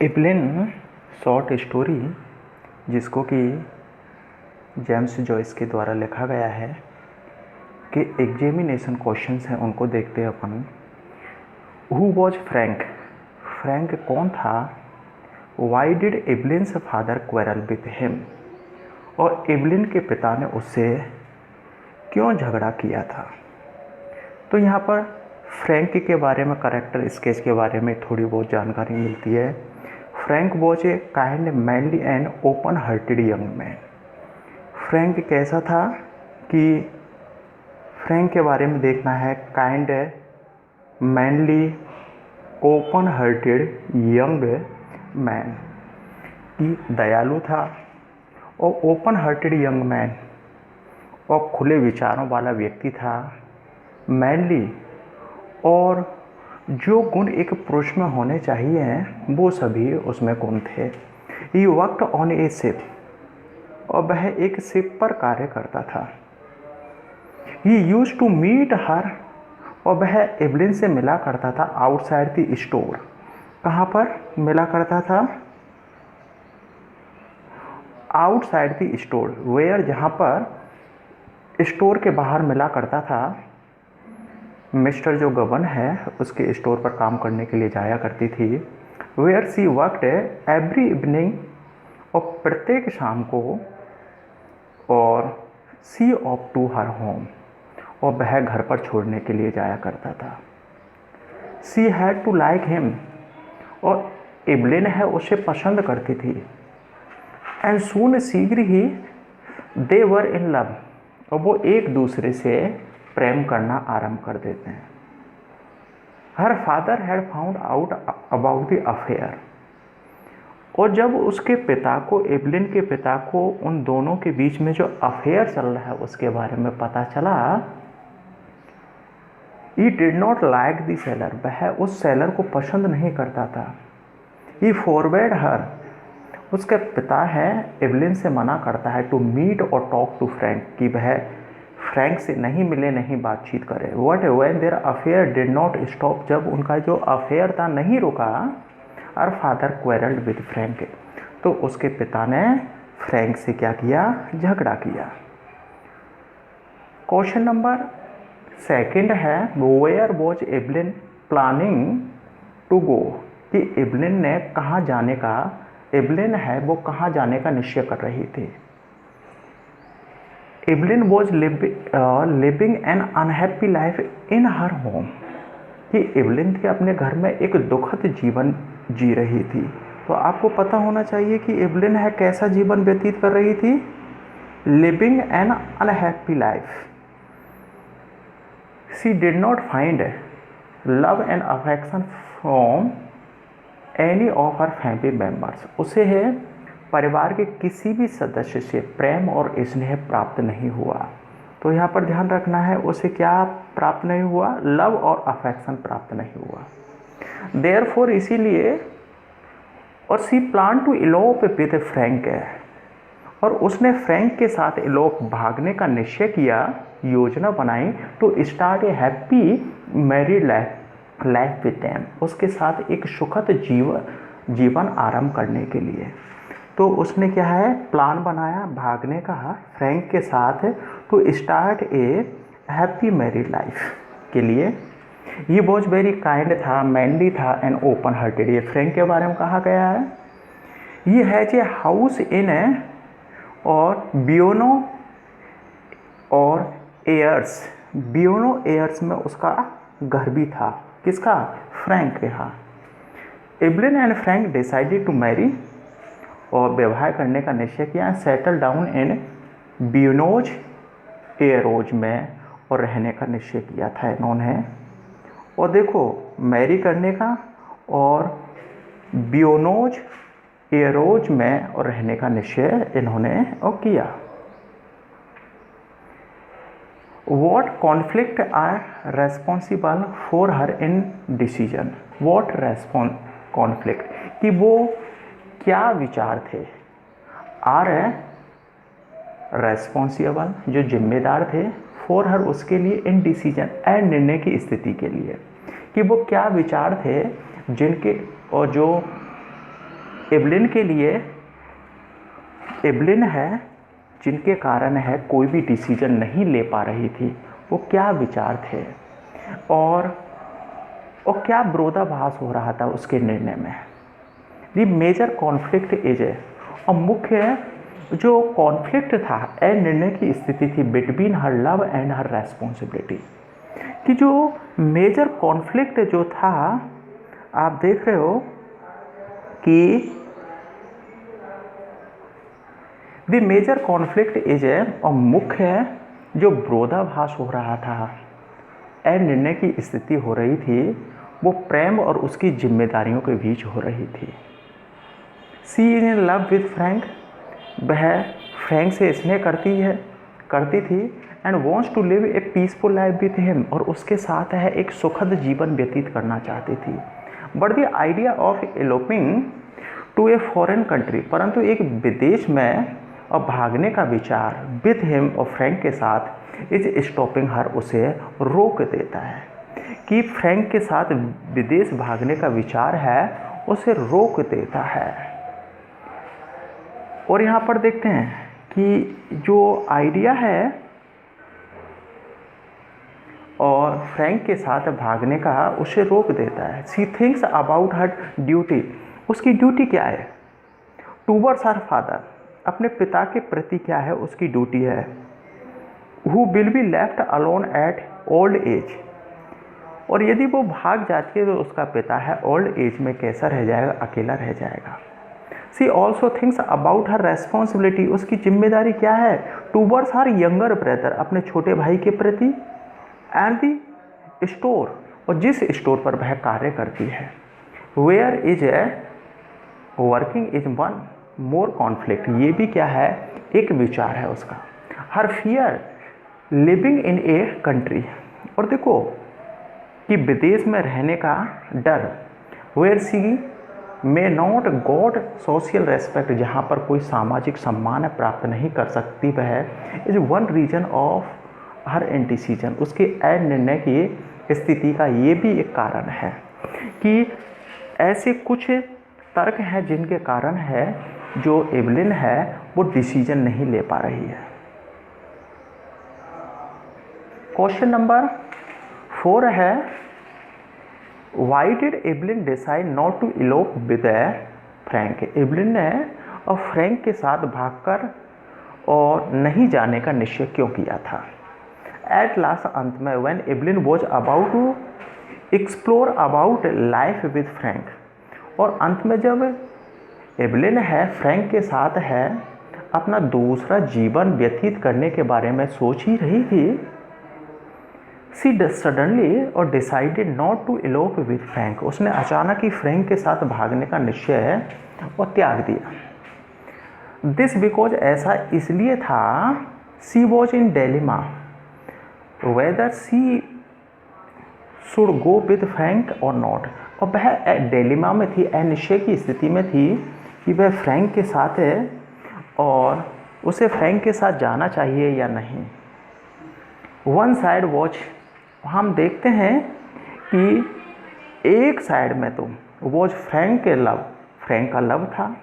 Evelyn short story जिसको कि James Joyce के द्वारा लिखा गया है कि एग्जामिनेशन क्वेश्चंस हैं, उनको देखते हैं अपन। Who was Frank? फ्रैंक कौन था? Why did Evelyn's father quarrel with him? और एवलिन के पिता ने उससे क्यों झगड़ा किया था? तो यहाँ पर फ्रैंक के बारे में, करेक्टर स्केच के बारे में थोड़ी बहुत जानकारी मिलती है। Frank was a kind, manly and open hearted young man. Frank कैसा था कि फ्रैंक के बारे में देखना है। Kind, manly, open hearted young man, कि दयालु था और ओपन हार्टेड यंग मैन और खुले विचारों वाला व्यक्ति था। मैनली, और जो गुण एक पुरुष में होने चाहिए वो सभी उसमें गुण थे। He worked on a ship, और वह एक शिप पर कार्य करता था। He used to meet her, और वह एवलिन से मिला करता था आउटसाइड द स्टोर। कहाँ पर मिला करता था? आउटसाइड द स्टोर, वेयर, जहाँ पर स्टोर के बाहर मिला करता था। मिस्टर जो गबन है उसके स्टोर पर काम करने के लिए जाया करती थी। Where she worked every evening, और प्रत्येक शाम को। और see off to her home, और वह घर पर छोड़ने के लिए जाया करता था। She had to like him, और एवलिन है उसे पसंद करती थी। एंड सून, शीघ्र ही, दे वर इन लव, और वो एक दूसरे से प्रेम करना आरंभ कर देते हैं। Her father had found out about the affair, और जब उसके पिता को, एवलिन के पिता को, उन दोनों के बीच में जो अफेयर चल रहा है उसके बारे में पता चला। He did not like the seller, वह उस सेलर को पसंद नहीं करता था। ही फॉरवर्ड हर, उसके पिता है एवलिन से मना करता है टू मीट और टॉक टू फ्रैंक, कि वह फ्रैंक से नहीं मिले, नहीं बातचीत करे। But when their affair did not stop, जब उनका जो अफेयर था नहीं रुका। और फादर क्वेरल्ड विद फ्रैंक, तो उसके पिता ने फ्रैंक से क्या किया? झगड़ा किया। क्वेश्चन नंबर सेकंड है, where was Evelyn planning to go, कि एवलिन ने कहाँ जाने का, एवलिन है वो कहाँ जाने का निश्चय कर रही थी। Evelyn was living an unhappy life in her home, कि एवलिन थी अपने घर में एक दुखद जीवन जी रही थी। तो आपको पता होना चाहिए कि एवलिन है कैसा जीवन व्यतीत कर रही थी? Living an unhappy life. She did not find love and affection from any of her family members, उसे है परिवार के किसी भी सदस्य से प्रेम और स्नेह प्राप्त नहीं हुआ। तो यहाँ पर ध्यान रखना है, उसे क्या प्राप्त नहीं हुआ? लव और अफेक्शन प्राप्त नहीं हुआ। देयरफॉर, इसीलिए, और she plan to elope with Frank, और उसने फ्रैंक के साथ इलोप, भागने का निश्चय किया, योजना बनाई। To start a happy married life with them, उसके साथ एक सुखद जीवन आरंभ करने के लिए। तो उसने क्या है? प्लान बनाया भागने का फ्रैंक के साथ, to start a happy married life के लिए। ये वॉज वेरी काइंड था, मैनली था एंड ओपन हार्टेड। ये फ्रैंक के बारे में कहा गया है। ये हैज ए हाउस इन ए और बियोनो और एयर्स, बियोनो एयर्स में उसका घर भी था। किसका? फ्रैंक के। हाँ। Evelyn and Frank decided to marry, और विवाह करने का निश्चय किया। सेटल डाउन इन ब्यूनोज एयरोज में, और रहने का निश्चय किया था इन्होंने। और देखो, मैरी करने का और ब्यूनोज एयरोज में और रहने का निश्चय इन्होंने और किया। What conflict are responsible for her indecision? What conflict, कि वो क्या विचार थे? आर रेस्पॉन्सिबल, जो जिम्मेदार थे, फॉर हर, उसके लिए, इन डिसीजन, एंड निर्णय की स्थिति के लिए, कि वो क्या विचार थे जिनके, और जो एवलिन के लिए, एवलिन है जिनके कारण है कोई भी डिसीजन नहीं ले पा रही थी, वो क्या विचार थे और क्या विरोधाभास हो रहा था उसके निर्णय में। दी मेजर कॉन्फ्लिक्ट इज, और मुख्य जो कॉन्फ्लिक्ट था निर्णय की स्थिति थी between her love and her responsibility, कि जो मेजर कॉन्फ्लिक्ट जो था, आप देख रहे हो कि द मेजर कॉन्फ्लिक्ट इज, और मुख्य जो विरोधाभास हो रहा था, निर्णय की स्थिति हो रही थी, वो प्रेम और उसकी जिम्मेदारियों के बीच हो रही थी। She is in love with Frank, वह फ्रैंक से स्नेह करती थी and wants to live a peaceful life with him, और उसके साथ है एक सुखद जीवन व्यतीत करना चाहती थी। But the idea of eloping to a foreign country, परंतु एक विदेश में और भागने का विचार विथ हिम और फ्रैंक के साथ इज स्टॉपिंग हर, उसे रोक देता है। कि फ्रैंक के साथ विदेश भागने का विचार है उसे रोक देता है। और यहाँ पर देखते हैं कि जो आइडिया है और फ्रैंक के साथ भागने का उसे रोक देता है। She thinks about her duty, उसकी ड्यूटी क्या है, टूवर्ड्स हर फादर, अपने पिता के प्रति क्या है उसकी ड्यूटी है। Who will be left alone at old age, और यदि वो भाग जाती है तो उसका पिता है ओल्ड एज में कैसा रह जाएगा, अकेला रह जाएगा। She also thinks about her responsibility, उसकी जिम्मेदारी क्या है, टूवर्ड्स हर यंगर ब्रदर, अपने छोटे भाई के प्रति, एंड दी स्टोर, और जिस स्टोर पर वह कार्य करती है। Where is a working is one more conflict, ये भी क्या है, एक विचार है उसका। Her fear living in a country, और देखो कि विदेश में रहने का डर, where she may not got social respect, जहाँ पर कोई सामाजिक सम्मान प्राप्त नहीं कर सकती, वह is one reason of her indecision, उसके निर्णय की स्थिति का ये भी एक कारण है कि ऐसे कुछ तर्क हैं जिनके कारण है जो एवलिन है वो डिसीजन नहीं ले पा रही है। क्वेश्चन नंबर 4 है, why did Evelyn decide not to elope with Frank, Evelyn ने और फ्रैंक के साथ भागकर और नहीं जाने का निश्चय क्यों किया था। एट लास्ट, अंत में, when Evelyn was about to explore about life with Frank, और अंत में जब एवलिन है फ्रैंक के साथ है अपना दूसरा जीवन व्यतीत करने के बारे में सोच ही रही थी, सी सडनली और decided not to elope with Frank, उसने अचानक ही फ्रैंक के साथ भागने का निश्चय और त्याग दिया। दिस बिकॉज, ऐसा इसलिए था, she was in dilemma whether she should go with Frank और नॉट, और वह डिलेमा में थी, अनिश्चय की स्थिति में थी कि वह फ्रैंक के साथ है और उसे फ्रैंक के साथ जाना चाहिए या नहीं। वन साइड वॉच, हम देखते हैं कि एक साइड में तो वॉच फ्रैंक के लव, फ्रैंक का लव था,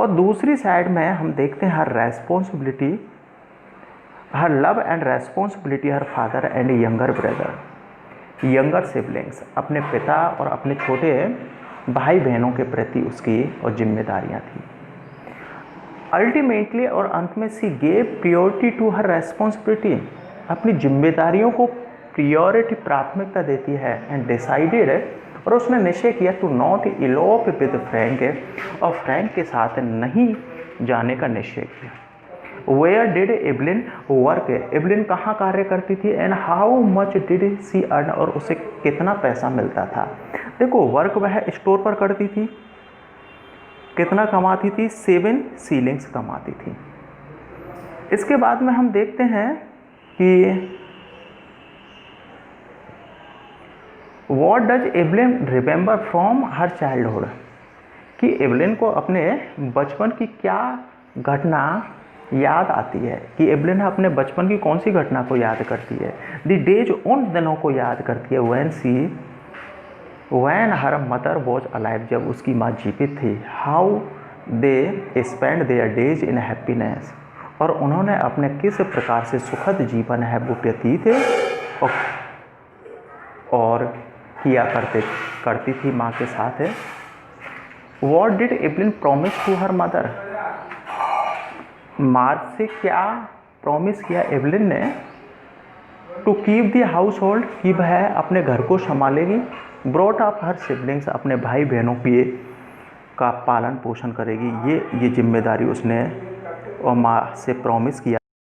और दूसरी साइड में हम देखते हैं her responsibility, her love and responsibility her father and younger brother, younger siblings, अपने पिता और अपने छोटे भाई बहनों के प्रति उसकी और जिम्मेदारियां थी। अल्टीमेटली, और अंत में, she gave priority to her responsibility, अपनी जिम्मेदारियों को प्रियोरिटी, प्राथमिकता देती है, एंड डिसाइडेड, और उसने निश्चय किया to not elope with Frank, और फ्रैंक के साथ नहीं जाने का निश्चय किया। Where did Evelyn work, Evelyn कहाँ कार्य करती थी, and how much did she earn, और उसे कितना पैसा मिलता था। देखो, वर्क वह स्टोर पर करती थी, कितना कमाती थी, 7 सीलिंग्स कमाती थी। इसके बाद में हम देखते हैं कि what does Evelyn remember from her childhood, कि एवलिन को अपने बचपन की क्या घटना याद आती है, कि एवलिन अपने बचपन की कौन सी घटना को याद करती है। द डेज, उन दिनों को याद करती है, when she when her mother was alive, जब उसकी माँ जीवित थी, how they spend their days in happiness, और उन्होंने अपने किस प्रकार से सुखद जीवन है वो व्यतीत और किया करती थी माँ के साथ है। What did Evelyn promise to her mother, माँ से क्या प्रॉमिस किया एवलिन ने, to keep the household, कि वह अपने घर को संभालेगी, ब्रॉट अप हर सिबलिंग्स, अपने भाई बहनों का पालन पोषण करेगी, ये जिम्मेदारी उसने और माँ से प्रॉमिस किया।